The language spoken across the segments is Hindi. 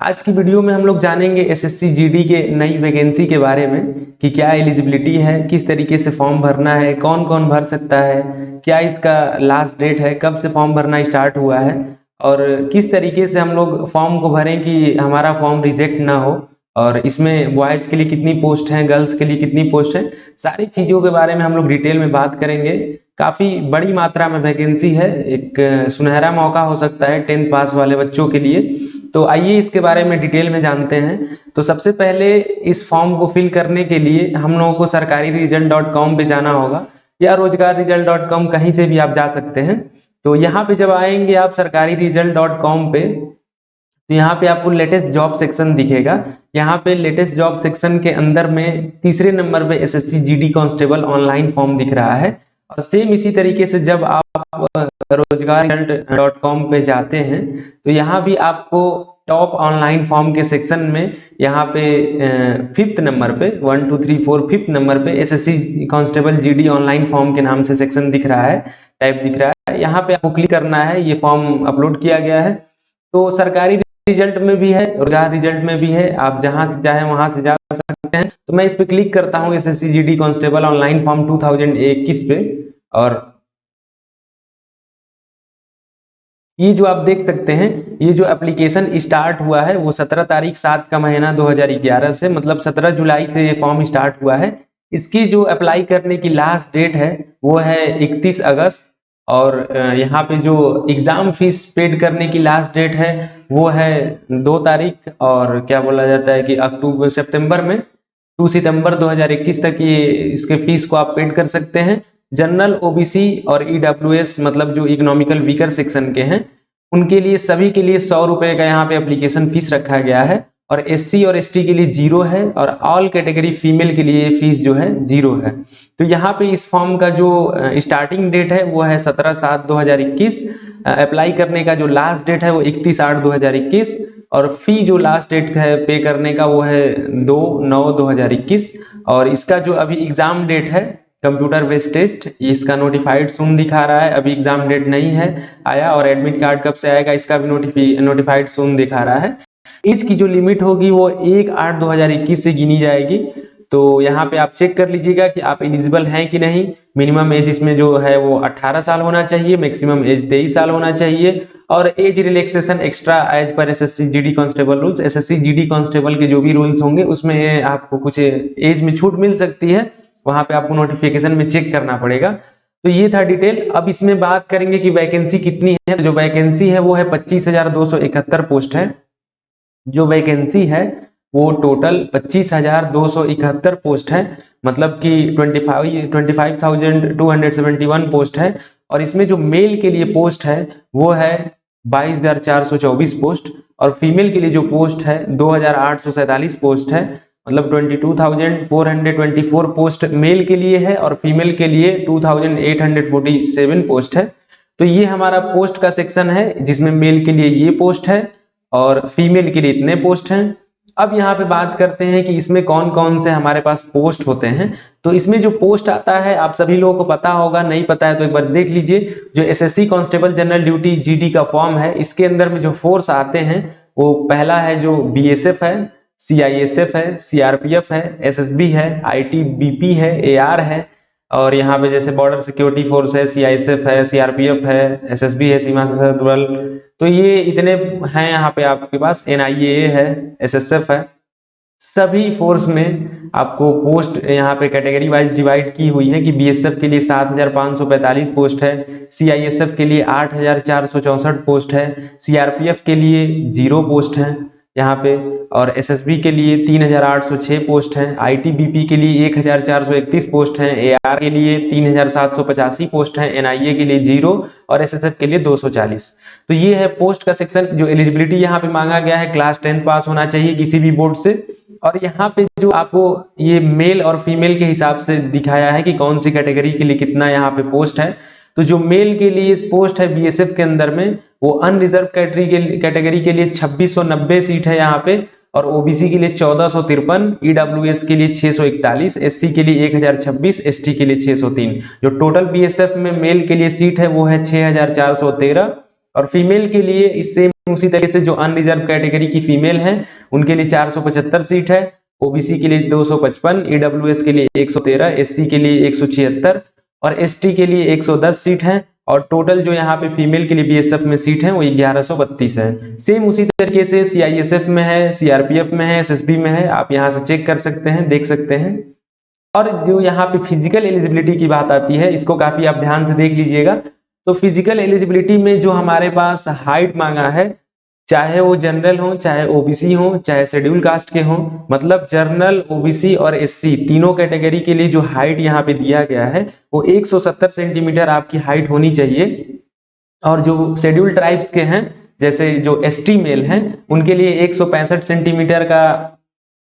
आज की वीडियो में हम लोग जानेंगे एसएससी जीडी के नई वैकेंसी के बारे में कि क्या एलिजिबिलिटी है, किस तरीके से फॉर्म भरना है, कौन कौन भर सकता है, क्या इसका लास्ट डेट है, कब से फॉर्म भरना स्टार्ट हुआ है और किस तरीके से हम लोग फॉर्म को भरें कि हमारा फॉर्म रिजेक्ट ना हो। और इसमें बॉयज़ के लिए कितनी पोस्ट हैं, गर्ल्स के लिए कितनी पोस्ट हैं, सारी चीज़ों के बारे में हम लोग डिटेल में बात करेंगे। काफ़ी बड़ी मात्रा में वैकेंसी है, एक सुनहरा मौका हो सकता है 10th पास वाले बच्चों के लिए। तो आइए इसके बारे में डिटेल में जानते हैं। तो सबसे पहले इस फॉर्म को फिल करने के लिए हम लोगों को sarkariresult.com पे जाना होगा या rozgarresult.com कहीं से भी आप जा सकते हैं। तो यहाँ पे जब आएंगे आप sarkariresult.com पे, तो यहाँ पे आपको लेटेस्ट जॉब सेक्शन दिखेगा। यहाँ पे लेटेस्ट जॉब सेक्शन के अंदर में तीसरे नंबर पे SSC GD constable online form दिख रहा है। और सेम इसी तरीके से जब आप rozgarresult.com पे जाते हैं तो यहाँ भी आपको टॉप ऑनलाइन फॉर्म के सेक्शन में यहाँ पे 5th नंबर पे 1 2 3 4 5th नंबर पे SSC constable GD online form के नाम से सेक्शन दिख रहा है, टाइप दिख रहा है। यहाँ पे आपको क्लिक करना है, ये फॉर्म अपलोड किया गया है। तो सरकारी रिजल्ट में भी है, रोजगार रिजल्ट में भी है, आप जहां से चाहे वहां से जा सकते हैं। तो मैं इस पे क्लिक करता हूं SSC GD constable online form 2021 पे, और ये जो आप देख सकते हैं, ये जो एप्लीकेशन स्टार्ट हुआ है वो 17 तारीख 7 का महीना 2011 से, मतलब 17 जुलाई से ये फॉर्म स्टार्ट हुआ है। इसकी जो अप्लाई करने की लास्ट डेट है वो है 31 अगस्त। और यहाँ पे जो एग्जाम फीस पेड करने की लास्ट डेट है वो है 2 तारीख, और क्या बोला जाता है कि सितंबर में 2 सितंबर 2021 तक ये इसके फीस को आप पेड कर सकते हैं। जनरल, ओबीसी और ईडब्ल्यूएस मतलब जो इकोनॉमिकल वीकर सेक्शन के हैं उनके लिए, सभी के लिए 100 रुपए का यहाँ पे एप्लीकेशन फीस रखा गया है। और एससी और एसटी के लिए 0 है, और ऑल कैटेगरी फीमेल के लिए फीस जो है 0 है। तो यहाँ पे इस फॉर्म का जो स्टार्टिंग डेट है वो है 17/7/2021। अप्लाई करने का जो लास्ट डेट है वो 31/8/2021, और फी जो लास्ट डेट है पे करने का वो है 2/9/2021। और इसका जो अभी एग्जाम डेट है कंप्यूटर बेस्ड टेस्ट, इसका नोटिफाइड सून दिखा रहा है, अभी एग्जाम डेट नहीं है आया। और एडमिट कार्ड कब से आएगा इसका भी नोटिफाइड सून दिखा रहा है। एज की जो लिमिट होगी वो 1/8/2021 से गिनी जाएगी। तो यहाँ पे आप चेक कर लीजिएगा कि आप एलिजिबल हैं कि नहीं। मिनिमम एज इसमें जो है वो 18 साल होना चाहिए, मैक्सिमम एज 23 साल होना चाहिए। और एज रिलैक्सेशन एक्स्ट्रा एज पर SSC GD constable rules, SSC GD constable के जो भी रूल्स होंगे उसमें आपको कुछ एज में छूट मिल सकती है, वहां पे आपको नोटिफिकेशन में चेक करना पड़ेगा। तो ये था डिटेल। अब इसमें बात करेंगे कि वैकेंसी कितनी है। जो वैकेंसी है वो है 25,271 पोस्ट है। जो वैकेंसी है वो टोटल 25,271 पोस्ट है, मतलब कि 25,271 पोस्ट है। और इसमें जो मेल के लिए पोस्ट है वो है 22,424 पोस्ट, और फीमेल के लिए जो पोस्ट है 2,847 पोस्ट है, मतलब 22,424 पोस्ट मेल के लिए है, और फीमेल के लिए 2,847 पोस्ट है। तो ये हमारा पोस्ट का सेक्शन है जिसमें मेल के लिए ये पोस्ट है और फीमेल के लिए इतने पोस्ट हैं। अब यहाँ पे बात करते हैं कि इसमें कौन कौन से हमारे पास पोस्ट होते हैं। तो इसमें जो पोस्ट आता है आप सभी लोगों को पता होगा, नहीं पता है तो एक बार देख लीजिए। जो SSC constable general duty GD का फॉर्म है, इसके अंदर में जो फोर्स आते हैं वो पहला है जो बीएसएफ है, सीआईएसएफ है, सीआरपीएफ है, एसएसबी है, आईटीबीपी है, एआर है, और यहाँ पे जैसे बॉर्डर सिक्योरिटी फोर्स है, सीआईएसएफ है, सीआरपीएफ है, एसएसबी है, सीमा सशस्त्र बल। तो ये इतने हैं यहाँ पे आपके पास, एनआईए है, एसएसएफ है। सभी फोर्स में आपको पोस्ट यहाँ पे कैटेगरी वाइज डिवाइड की हुई है कि बीएसएफ के लिए 7,545 पोस्ट है, सीआईएसएफ के लिए 8,464 पोस्ट है, सीआरपीएफ के लिए 0 पोस्ट है यहाँ पे, और एसएसबी के लिए 3,806 पोस्ट हैं, आईटीबीपी के लिए 1,431 पोस्ट हैं, एआर के लिए 3,785 पोस्ट हैं, एनआईए के लिए 0 और एसएसएफ के लिए 240। तो ये है पोस्ट का सेक्शन। जो एलिजिबिलिटी यहाँ पे मांगा गया है, क्लास 10th पास होना चाहिए किसी भी बोर्ड से। और यहाँ पे जो आपको ये मेल और फीमेल के हिसाब से दिखाया है कि कौन सी कैटेगरी के लिए कितना यहाँ पे पोस्ट है। तो जो मेल के लिए पोस्ट है बीएसएफ के अंदर में, वो अनरिजर्व कैटेगरी के लिए 2690 सीट है यहाँ पे, और ओबीसी के लिए 1453, ईडब्ल्यूएस के लिए 641, एससी के लिए 1026, एसटी के लिए 603। जो टोटल बीएसएफ में मेल के लिए सीट है वो है 6413, और फीमेल के लिए इससे उसी तरीके से जो अनरिजर्व कैटेगरी की फीमेल हैं उनके लिए 475 सीट है, ओबीसी के लिए 255, ईडब्ल्यूएस के लिए 113, एससी के लिए 176 और एसटी के लिए 110 सीट है। और टोटल जो यहाँ पे फीमेल के लिए बीएसएफ में सीट है वो 1132 है। सेम उसी तरीके से सीआईएसएफ में है, सीआरपीएफ में है, एसएसबी में है, आप यहाँ से चेक कर सकते हैं, देख सकते हैं। और जो यहाँ पे फिजिकल एलिजिबिलिटी की बात आती है, इसको काफी आप ध्यान से देख लीजिएगा। तो फिजिकल एलिजिबिलिटी में जो हमारे पास हाइट मांगा है, चाहे वो जनरल हो, चाहे ओबीसी हो, चाहे शेड्यूल कास्ट के हो, मतलब जनरल, ओबीसी और एससी तीनों कैटेगरी के लिए जो हाइट यहाँ पे दिया गया है वो 170 सेंटीमीटर आपकी हाइट होनी चाहिए। और जो शेड्यूल ट्राइब्स के हैं, जैसे जो एसटी मेल हैं, उनके लिए 165 सेंटीमीटर का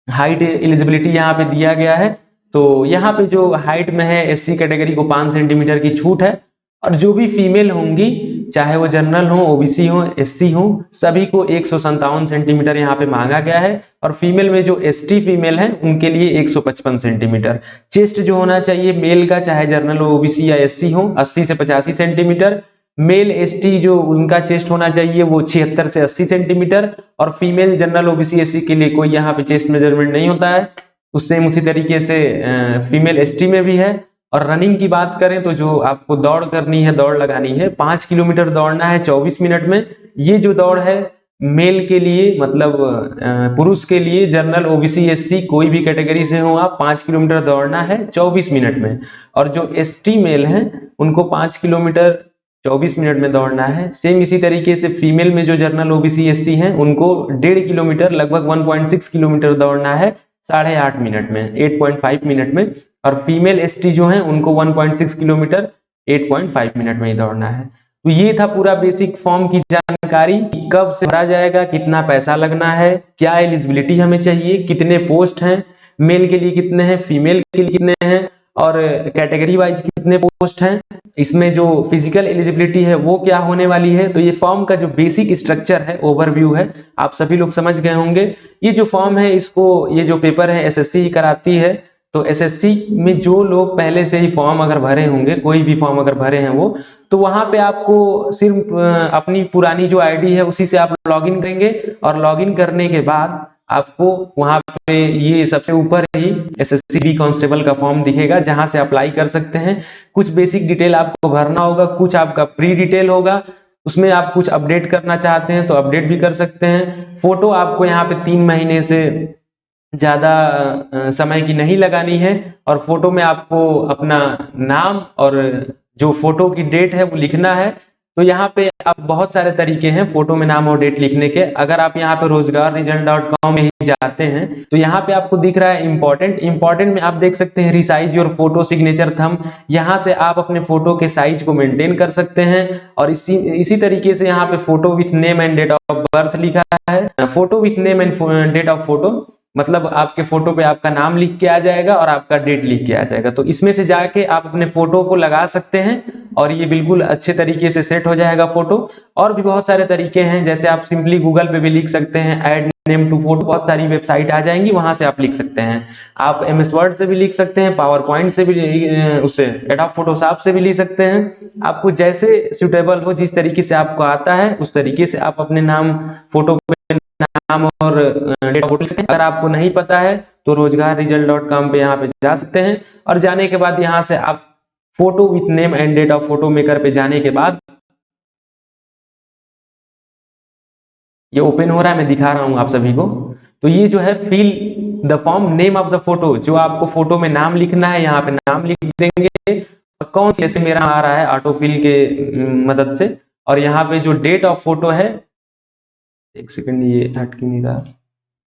हाइट एलिजिबिलिटी यहाँ पे दिया गया है। तो यहाँ पे जो हाइट में है एससी कैटेगरी को 5 सेंटीमीटर की छूट है। और जो भी फीमेल होंगी, चाहे वो जनरल हो, ओबीसी हो, एससी हो, सभी को 157 सेंटीमीटर यहाँ पे मांगा गया है। और फीमेल में जो एसटी फीमेल है उनके लिए 155 सेंटीमीटर। चेस्ट जो होना चाहिए मेल का, चाहे जनरल हो, ओबीसी या एससी हो, 80 से 85 सेंटीमीटर। मेल एसटी जो उनका चेस्ट होना चाहिए वो 76 से 80 सेंटीमीटर। और फीमेल जनरल, ओबीसी, एससी के लिए कोई यहाँ पे चेस्ट मेजरमेंट नहीं होता है। उससे उसी तरीके से फीमेल एसटी में भी है। और रनिंग की बात करें तो जो आपको दौड़ करनी है, दौड़ लगानी है, 5 किलोमीटर दौड़ना है 24 मिनट में। ये जो दौड़ है मेल के लिए, मतलब पुरुष के लिए, जनरल, ओबीसी, एससी कोई भी कैटेगरी से हो आप, 5 किलोमीटर दौड़ना है 24 मिनट में। और जो एसटी मेल हैं उनको 5 किलोमीटर 24 मिनट में दौड़ना है। सेम इसी तरीके से फीमेल में जो जनरल, ओबीसी, एससी हैं उनको 1.5 किलोमीटर, लगभग 1.6 किलोमीटर दौड़ना है 8.5 मिनट में, 8.5 मिनट में। और फीमेल एसटी जो है उनको 1.6 किलोमीटर 8.5 मिनट में ही दौड़ना है। तो ये था पूरा बेसिक फॉर्म की जानकारी, कब से भरा जाएगा, कितना पैसा लगना है, क्या एलिजिबिलिटी हमें चाहिए, कितने पोस्ट हैं, मेल के लिए कितने हैं, फीमेल के लिए कितने हैं, और कैटेगरी वाइज कितने पोस्ट हैं, इसमें जो फिजिकल एलिजिबिलिटी है वो क्या होने वाली है। तो ये फॉर्म का जो बेसिक स्ट्रक्चर है, ओवरव्यू है, आप सभी लोग समझ गए होंगे। ये जो फॉर्म है, इसको, ये जो पेपर है एसएससी ही कराती है। तो एसएससी में जो लोग पहले से ही फॉर्म अगर भरे होंगे, कोई भी फॉर्म अगर भरे हैं वो, तो वहां पे आपको सिर्फ अपनी पुरानी जो आईडी है उसी से आप लॉगिन करेंगे। और लॉगिन करने के बाद आपको वहां पे ये सबसे ऊपर ही एसएससी बी कांस्टेबल का फॉर्म दिखेगा, जहां से अप्लाई कर सकते हैं। कुछ बेसिक डिटेल आपको भरना होगा, कुछ आपका प्री डिटेल होगा, उसमें आप कुछ अपडेट करना चाहते हैं तो अपडेट भी कर सकते हैं। फोटो आपको यहाँ पे 3 महीने से ज्यादा समय की नहीं लगानी है। और फोटो में आपको अपना नाम और जो फोटो की डेट है वो लिखना है। तो यहाँ पे आप, बहुत सारे तरीके हैं फोटो में नाम और डेट लिखने के। अगर आप यहाँ पे rozgarresult.com में ही जाते हैं तो यहाँ पे आपको दिख रहा है इंपॉर्टेंट में आप देख सकते हैं resize your photo signature thumb. यहाँ से आप अपने फोटो के साइज को मेंटेन कर सकते हैं। और इसी तरीके से यहाँ पे photo with name and date of birth लिखा है। Photo with name and date of photo मतलब आपके फोटो पे आपका नाम लिख के आ जाएगा और आपका डेट लिख के आ जाएगा। तो इसमें से जाके आप अपने फोटो को लगा सकते हैं और ये बिल्कुल अच्छे तरीके से सेट हो जाएगा फोटो। और भी बहुत सारे तरीके हैं, जैसे आप सिंपली गूगल पे भी लिख सकते हैं ऐड नेम टू फोटो, बहुत सारी वेबसाइट आ जाएंगी, वहां से आप लिख सकते हैं। आप एमएस वर्ड से भी लिख सकते हैं, पावर पॉइंट से भी, उससे एडोब फोटोशॉप से भी लिख सकते हैं। आपको जैसे सुटेबल हो, जिस तरीके से आपको आता है उस तरीके से आप अपने नाम, फोटो नाम और डेट ऑफ बर्थ। अगर आपको नहीं पता है तो rozgarresult.com पे यहाँ पे जा सकते हैं। और जाने के बाद यहाँ से आप photo with name and date of photo maker पे जाने के बाद ये ओपन हो रहा है, मैं दिखा रहा हूँ आप सभी को। तो ये जो है fill the form name of the photo, जो आपको फोटो में नाम लिखना है, यहाँ पे नाम लिख देंगे। और कौन सी, जैसे मेरा आ रहा है ऑटोफिल के मदद से। और यहाँ पे जो डेट ऑफ फोटो है, एक सेकंड, ये हट क्यों नहीं रहा।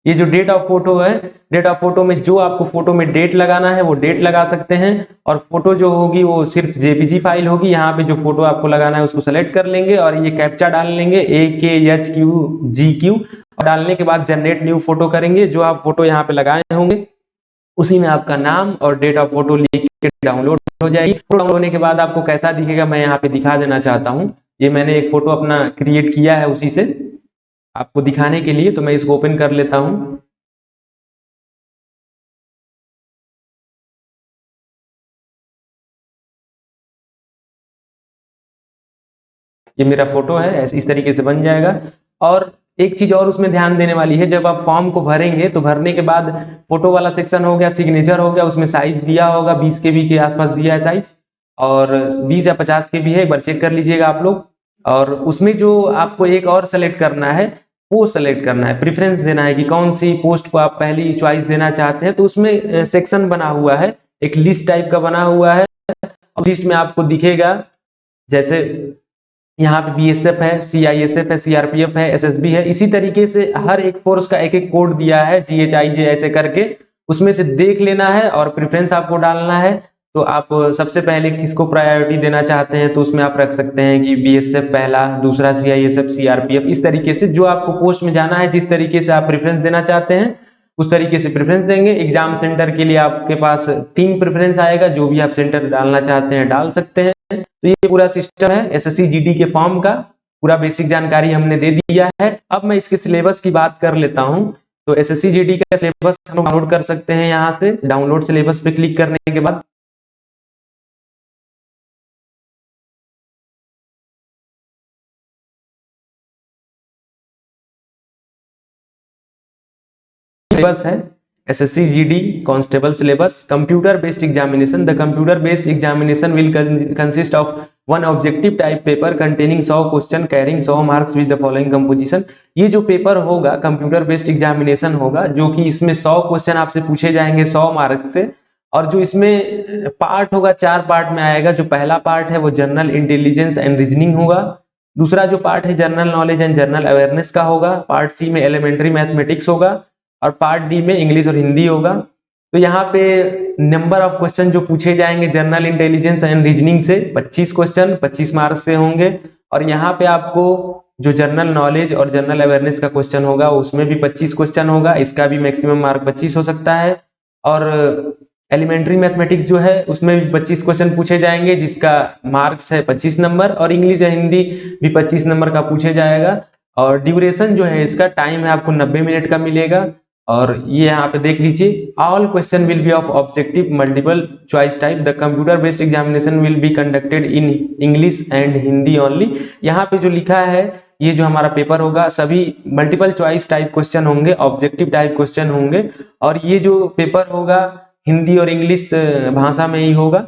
ये जो डेट ऑफ फोटो है, डेट ऑफ फोटो में जो आपको फोटो में डेट लगाना है वो डेट लगा सकते हैं। और फोटो जो होगी वो सिर्फ जेपीजी फाइल होगी। यहाँ पे जो फोटो आपको लगाना है उसको सेलेक्ट कर लेंगे और ये कैप्चा डाल लेंगे AKHQGQ। और डालने के बाद जनरेट न्यू फोटो करेंगे। जो आप फोटो यहाँ पे लगाए होंगे उसी में आपका नाम और डेट ऑफ फोटो लिख के डाउनलोड हो जाएगी। डाउनलोड होने के बाद आपको कैसा दिखेगा मैं यहाँ पे दिखा देना चाहता हूँ। ये मैंने एक फोटो अपना क्रिएट किया है उसी से आपको दिखाने के लिए, तो मैं इसको ओपन कर लेता हूं। ये मेरा फोटो है, ऐसे इस तरीके से बन जाएगा। और एक चीज और उसमें ध्यान देने वाली है, जब आप फॉर्म को भरेंगे तो भरने के बाद फोटो वाला सेक्शन हो गया, सिग्नेचर हो गया, उसमें साइज दिया होगा 20 KB के आसपास दिया है साइज, और 20 या 50 KB है, एक बार चेक कर लीजिएगा आप लोग। और उसमें जो आपको एक और सेलेक्ट करना है, पोस्ट सेलेक्ट करना है, प्रेफरेंस देना है कि कौन सी पोस्ट को आप पहली चॉइस देना चाहते हैं। तो उसमें सेक्शन बना हुआ है, एक लिस्ट टाइप का बना हुआ है, और लिस्ट में आपको दिखेगा जैसे यहाँ पे BSF है, CISF है, CRPF है, SSB है, इसी तरीके से हर एक फोर्स का एक एक कोड दिया है, GHIJ ऐसे करके, उसमें से देख लेना है और प्रेफरेंस आपको डालना है। तो आप सबसे पहले किसको प्रायोरिटी देना चाहते हैं, तो उसमें आप रख सकते हैं कि BSF पहला, दूसरा CISF, CRPF, इस तरीके से जो आपको पोस्ट में जाना है, जिस तरीके से आप प्रेफरेंस देना चाहते हैं उस तरीके से प्रेफरेंस देंगे। एग्जाम सेंटर के लिए आपके पास 3 प्रेफरेंस आएगा, जो भी आप सेंटर डालना चाहते हैं डाल सकते हैं। तो ये पूरा सिस्टम है SSC GD के फॉर्म का, पूरा बेसिक जानकारी हमने दे दिया है। अब मैं इसके सिलेबस की बात कर लेता हूं। तो SSC GD का सिलेबस हम डाउनलोड कर सकते हैं, यहाँ से डाउनलोड सिलेबस पे क्लिक करने के बाद सिलेबस है SSC GD constable syllabus, computer based examination. The computer based examination will consist of one objective type paper containing 100 question carrying 100 marks with the following composition. ये जो पेपर होगा कंप्यूटर बेस्ड एग्जामिनेशन होगा, जो कि इसमें 100 क्वेश्चन आपसे पूछे जाएंगे 100 मार्क्स से। और जो इसमें पार्ट होगा 4 पार्ट में आएगा। जो पहला पार्ट है वो जनरल इंटेलिजेंस एंड रीजनिंग होगा। दूसरा जो पार्ट है general knowledge and general awareness का होगा। पार्ट सी में एलिमेंट्री मैथमेटिक्स होगा, और पार्ट डी में इंग्लिश और हिंदी होगा। तो यहाँ पे नंबर ऑफ क्वेश्चन जो पूछे जाएंगे जनरल इंटेलिजेंस एंड रीजनिंग से 25 क्वेश्चन 25 मार्क्स से होंगे। और यहाँ पे आपको जो जनरल नॉलेज और जनरल अवेयरनेस का क्वेश्चन होगा उसमें भी 25 क्वेश्चन होगा, इसका भी मैक्सिमम मार्क 25 हो सकता है। और एलिमेंट्री मैथमेटिक्स जो है उसमें भी 25 क्वेश्चन पूछे जाएंगे, जिसका मार्क्स है 25 नंबर, और इंग्लिश या हिंदी भी 25 नंबर का पूछे जाएगा। और ड्यूरेशन जो है इसका टाइम है आपको 90 मिनट का मिलेगा। और ये यहाँ पे देख लीजिए, all question will be of objective multiple choice type. The computer based examination will be conducted in English and Hindi only. यहाँ पे जो लिखा है, ये जो हमारा पेपर होगा सभी मल्टीपल चॉइस टाइप क्वेश्चन होंगे, ऑब्जेक्टिव टाइप क्वेश्चन होंगे। और ये जो पेपर होगा हिंदी और इंग्लिश भाषा में ही होगा।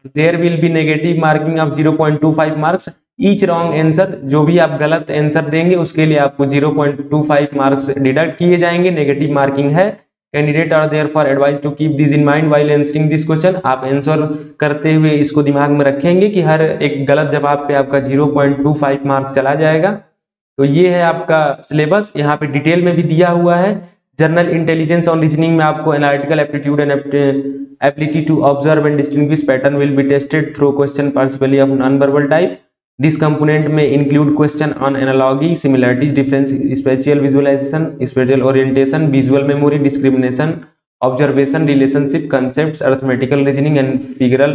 There will be negative marking of 0.25 marks each wrong answer. जो भी आप गलत आंसर देंगे उसके लिए आपको 0.25 मार्क्स डिडक्ट किए जाएंगे, नेगेटिव मार्किंग है। Candidate are therefore advise to keep this in mind while answering this question. आप आंसर करते हुए इसको दिमाग में रखेंगे कि हर एक गलत जवाब पे आपका 0.25 मार्क्स चला जाएगा। तो ये है आपका सिलेबस, यहाँ पे डिटेल में भी दिया हुआ है। जनरल इंटेलिजेंस और रीजनिंग में आपको analytical aptitude and ability to observe and distinguish pattern will be tested through question particularly of non verbal type. This component may include question on analogy, similarities, difference, spatial visualization, spatial orientation, visual memory, discrimination, observation, relationship, concepts, arithmetical reasoning and figural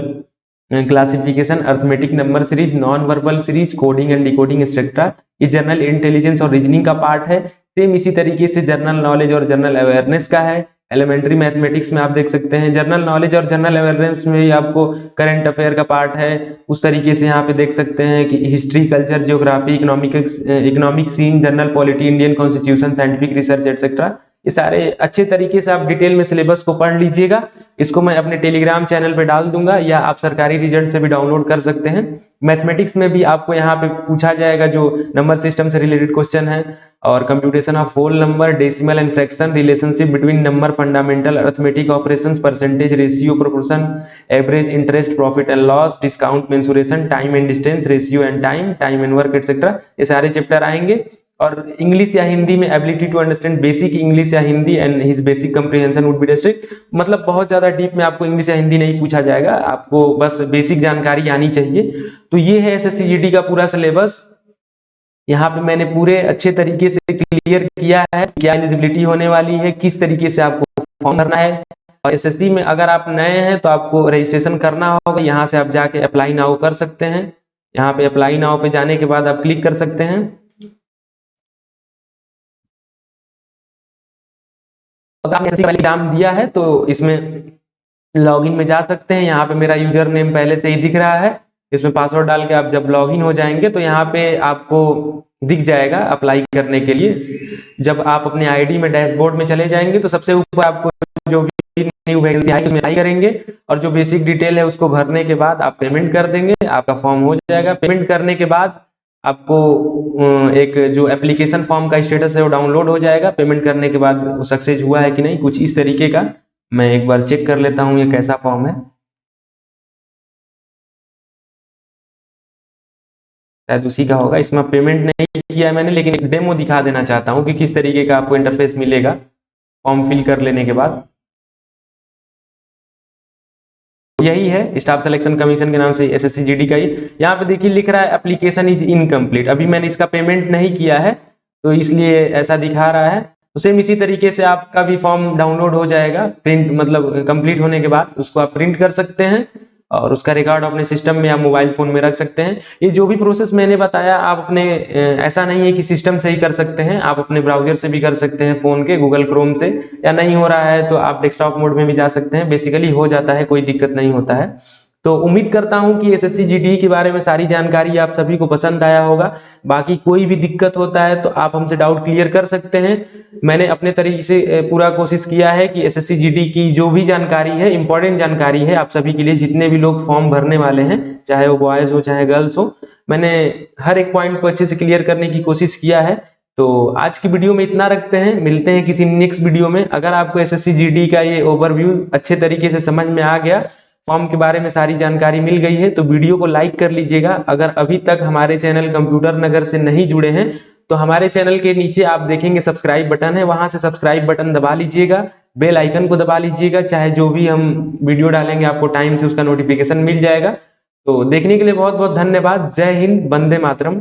classification, arithmetic number series, non-verbal series, coding and decoding etc. ये जनरल इंटेलिजेंस और रीजनिंग का पार्ट है। सेम इसी तरीके से जनरल नॉलेज और जनरल अवेयरनेस का है। एलिमेंट्री मैथमेटिक्स में आप देख सकते हैं जनरल नॉलेज और जनरल अवेयरनेस में आपको करंट अफेयर का पार्ट है। उस तरीके से यहाँ पे देख सकते हैं कि history, culture, geography, economic scene, general polity, Indian constitution, scientific research etcetera. ये सारे अच्छे तरीके से आप डिटेल में सिलेबस को पढ़ लीजिएगा। इसको मैं अपने टेलीग्राम चैनल पे डाल दूंगा, या आप सरकारी रिजल्ट से भी डाउनलोड कर सकते हैं। मैथमेटिक्स में भी आपको यहाँ पे पूछा जाएगा जो नंबर सिस्टम से रिलेटेड क्वेश्चन है, और computation of whole number, decimal and fraction, relationship between number, fundamental arithmetic operations, percentage, ratio, proportion, average, interest, profit and loss, discount, mensuration, time and distance, ratio and time, time and work etcetera, ये सारे चैप्टर आएंगे। और इंग्लिश या हिंदी में ability to understand basic English या Hindi and his basic comprehension would be tested. मतलब बहुत ज्यादा डीप में आपको इंग्लिश या हिंदी नहीं पूछा जाएगा, आपको बस बेसिक जानकारी आनी चाहिए। तो ये है SSC GD का पूरा सिलेबस। यहाँ पे मैंने पूरे अच्छे तरीके से क्लियर किया है क्या एलिजिबिलिटी होने वाली है, किस तरीके से आपको फॉर्म भरना है। और SSC में अगर आप नए हैं तो आपको रजिस्ट्रेशन करना होगा, यहाँ से आप जाके अप्लाई नाउ कर सकते हैं। यहाँ पे अप्लाई नाउ पे जाने के बाद आप क्लिक कर सकते हैं। अगर आपने SSC वाला एग्जाम दिया है तो इसमें लॉगिन में जा सकते हैं। यहाँ पे मेरा यूजर नेम पहले से ही दिख रहा है, इसमें पासवर्ड डाल के आप जब लॉगिन हो जाएंगे तो यहाँ पे आपको दिख जाएगा अप्लाई करने के लिए। जब आप अपने आईडी में डैशबोर्ड में चले जाएंगे तो सबसे ऊपर आपको जो भी न्यू वैकेंसी आई उसमें अप्लाई करेंगे और जो बेसिक डिटेल है उसको भरने के बाद आप पेमेंट कर देंगे, आपका फॉर्म हो जाएगा। पेमेंट करने के बाद आपको एक जो एप्लीकेशन फॉर्म का स्टेटस है वो डाउनलोड हो जाएगा। पेमेंट करने के बाद वो सक्सेस हुआ है कि नहीं, कुछ इस तरीके का। मैं एक बार चेक कर लेता हूँ ये कैसा फॉर्म है। शायद उसी का होगा। इसमें पेमेंट नहीं किया है मैंने, लेकिन एक डेमो दिखा देना चाहता हूँ कि किस तरीके का आपको इंटरफेस मिलेगा फॉर्म फिल कर लेने के बाद। यही है स्टाफ सिलेक्शन कमीशन के नाम से एसएससी जीडी का ही। यहाँ पे देखिए लिख रहा है एप्लीकेशन इज इनकम्प्लीट। अभी मैंने इसका पेमेंट नहीं किया है तो इसलिए ऐसा दिखा रहा है। तो सेम इसी तरीके से आपका भी फॉर्म डाउनलोड हो जाएगा, प्रिंट मतलब कंप्लीट होने के बाद उसको आप प्रिंट कर सकते हैं और उसका रिकॉर्ड अपने सिस्टम में या मोबाइल फोन में रख सकते हैं। ये जो भी प्रोसेस मैंने बताया आप अपने ऐसा नहीं है कि सिस्टम से ही कर सकते हैं, आप अपने ब्राउजर से भी कर सकते हैं, फोन के गूगल क्रोम से, या नहीं हो रहा है तो आप डेस्कटॉप मोड में भी जा सकते हैं। बेसिकली हो जाता है, कोई दिक्कत नहीं होता है। तो उम्मीद करता हूं कि एसएससी जीडी के बारे में सारी जानकारी आप सभी को पसंद आया होगा। बाकी कोई भी दिक्कत होता है तो आप हमसे डाउट क्लियर कर सकते हैं। मैंने अपने तरीके से पूरा कोशिश किया है कि एसएससी जीडी की जो भी जानकारी है, इंपॉर्टेंट जानकारी है आप सभी के लिए, जितने भी लोग फॉर्म भरने वाले हैं, चाहे वो बॉयज हो चाहे गर्ल्स हो, मैंने हर एक पॉइंट को अच्छे से क्लियर करने की कोशिश किया है। तो आज की वीडियो में इतना रखते हैं, मिलते हैं किसी नेक्स्ट वीडियो में। अगर आपको एसएससी जीडी का ये ओवरव्यू अच्छे तरीके से समझ में आ गया, फॉर्म के बारे में सारी जानकारी मिल गई है, तो वीडियो को लाइक कर लीजिएगा। अगर अभी तक हमारे चैनल कंप्यूटर नगर से नहीं जुड़े हैं तो हमारे चैनल के नीचे आप देखेंगे सब्सक्राइब बटन है, वहां से सब्सक्राइब बटन दबा लीजिएगा, बेल आइकन को दबा लीजिएगा, चाहे जो भी हम वीडियो डालेंगे आपको टाइम से उसका नोटिफिकेशन मिल जाएगा। तो देखने के लिए बहुत बहुत धन्यवाद। जय हिंद, वंदे मातरम।